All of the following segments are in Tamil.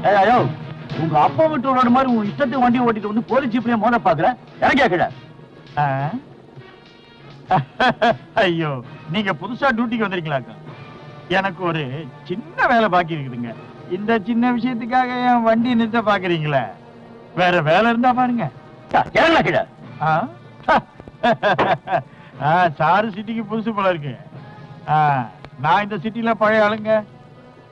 ஐயோ, உங்க அப்பா விட்டு ரோடு மாதிரி உங்க இஷ்டத்துக்கு வண்டி ஓட்டிட்டு வந்து போலீஸ் ஜீப்லயே மோத பாக்குற எனக்கு கேட்கல. ஐயோ, நீங்க புதுசா டியூட்டிக்கு வந்திருக்கீங்களாக்கா? எனக்கு ஒரு சின்ன வேலை பாக்கி இருக்குதுங்க. இந்த சின்ன விஷயத்துக்காக என் வண்டி நிறுத்த பாக்குறீங்களே? வேற வேலை இருந்தா பாருங்க. சாரு சிட்டிக்கு புதுசு போல இருக்கு. நான் இந்த சிட்டில பழைய ஆளுங்க.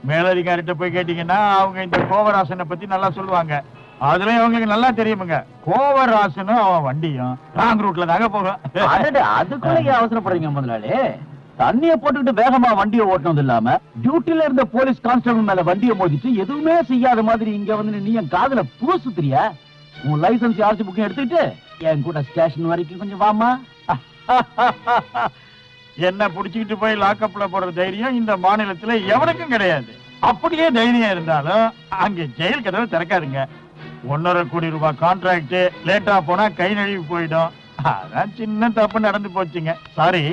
மேலதிகாரிட்ட போய் கேட்டீங்கன்னா அவங்க இந்த கோவராசனை பத்தி நல்லா சொல்லுவாங்க. அதுலயும் அவங்களுக்கு நல்லா தெரியுமுங்க. கோவராசனும் அவன் வண்டியும் ராங் ரூட்ல தாங்க போகும். அதுக்குள்ள அவசரப்படுறீங்க முதலாளி. தண்ணிய போட்டுக்கிட்டு வேகமா வண்டியை ஓட்டணும் இல்லாம டியூட்டில இருந்த போலீஸ் கான்ஸ்டபிள் மேல வண்டியை மோதிட்டு எதுவுமே செய்யாத மாதிரி இங்க வந்து நீ என் காதுல பூசுத்திரியா? உன் லைசன்ஸ் ஆர்சி புக்கையும் எடுத்துக்கிட்டு என் கூட ஸ்டேஷன் வரைக்கும் கொஞ்சம் வாமா. என்ன புடிச்சுக்கிட்டு போய் லாக்அப்ல போடுற தைரியம் இந்த மாநிலத்துல எவனுக்கும் கிடையாது. அப்படியே தைரியம் இருந்தாலும் அங்க ஜெயில் கதவை திறக்காதுங்க. 1.5 கோடி ரூபாய் கான்ட்ராக்ட் லேட்டா போனா கை நழுவி போயிடும். அதான் சின்ன தப்பு நடந்து போச்சுங்க. சாரி.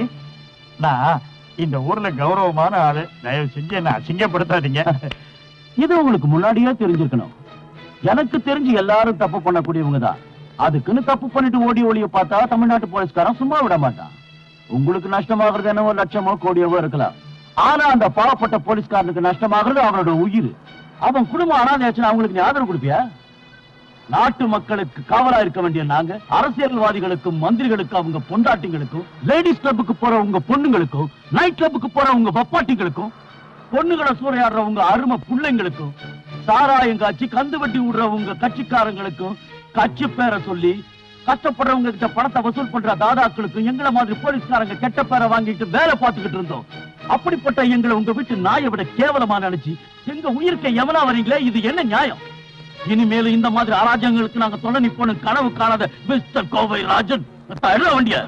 நான் இந்த ஊர்ல கௌரவமான ஆளு. தயவு செஞ்சு என்ன அசிங்கப்படுத்தாதீங்க. இது உங்களுக்கு முன்னாடியே தெரிஞ்சிருக்கணும். எனக்கு தெரிஞ்சு எல்லாரும் தப்பு பண்ணக்கூடியவங்க தான். அதுக்குன்னு தப்பு பண்ணிட்டு ஓடி ஒளிய பார்த்தா தமிழ்நாட்டு போலீஸ்காரன் சும்மா விட மாட்டான். உங்களுக்கு நஷ்டமாகிறது என்னவோ லட்சமோ கோடியவோ இருக்கலாம். ஆனா அந்த பாவப்பட்ட போலீஸ்காரனுக்கு நஷ்டமாகிறது அவனோட உயிர். அவன் குடும்பம் அனாதையாச்சுன்னா அவங்களுக்கு நீ ஆதரவு கொடுப்பியா? நாட்டு மக்களுக்கு காவலா இருக்க வேண்டிய நாங்க அரசியல்வாதிகளுக்கும் மந்திரிகளுக்கும் அவங்க பொண்டாட்டிங்களுக்கும் லேடிஸ் கிளப்புக்கு போற உங்க பொண்ணுங்களுக்கும் நைட் கிளப்புக்கு போற உங்க பப்பாட்டிங்களுக்கும் பொண்ணுகளை சூறையாடுற உங்க அருமை பிள்ளைங்களுக்கும் சாராயம் காய்ச்சி கந்து வட்டி விடுற உங்க கட்சிக்காரங்களுக்கும் கட்சி பேரை சொல்லி கஷ்டப்படுறவங்க கிட்ட பணத்தை வசூல் பண்ற தாதாக்களுக்கும் எங்களை மாதிரி போலீஸ்காரங்க கெட்ட பேரை வாங்கிட்டு வேலை பார்த்துக்கிட்டு இருந்தோம். அப்படிப்பட்ட எங்களை உங்க வீட்டு நாயை விட கேவலமா நினைச்சு எங்க உயிருக்கு எவனா வரீங்களே, இது என்ன நியாயம்? இனிமேலும் இந்த மாதிரி அராஜகங்களுக்கு நாங்க தொலை நிப்போம் கனவு காணாத மிஸ்டர் கோவை ராஜன். வண்டிய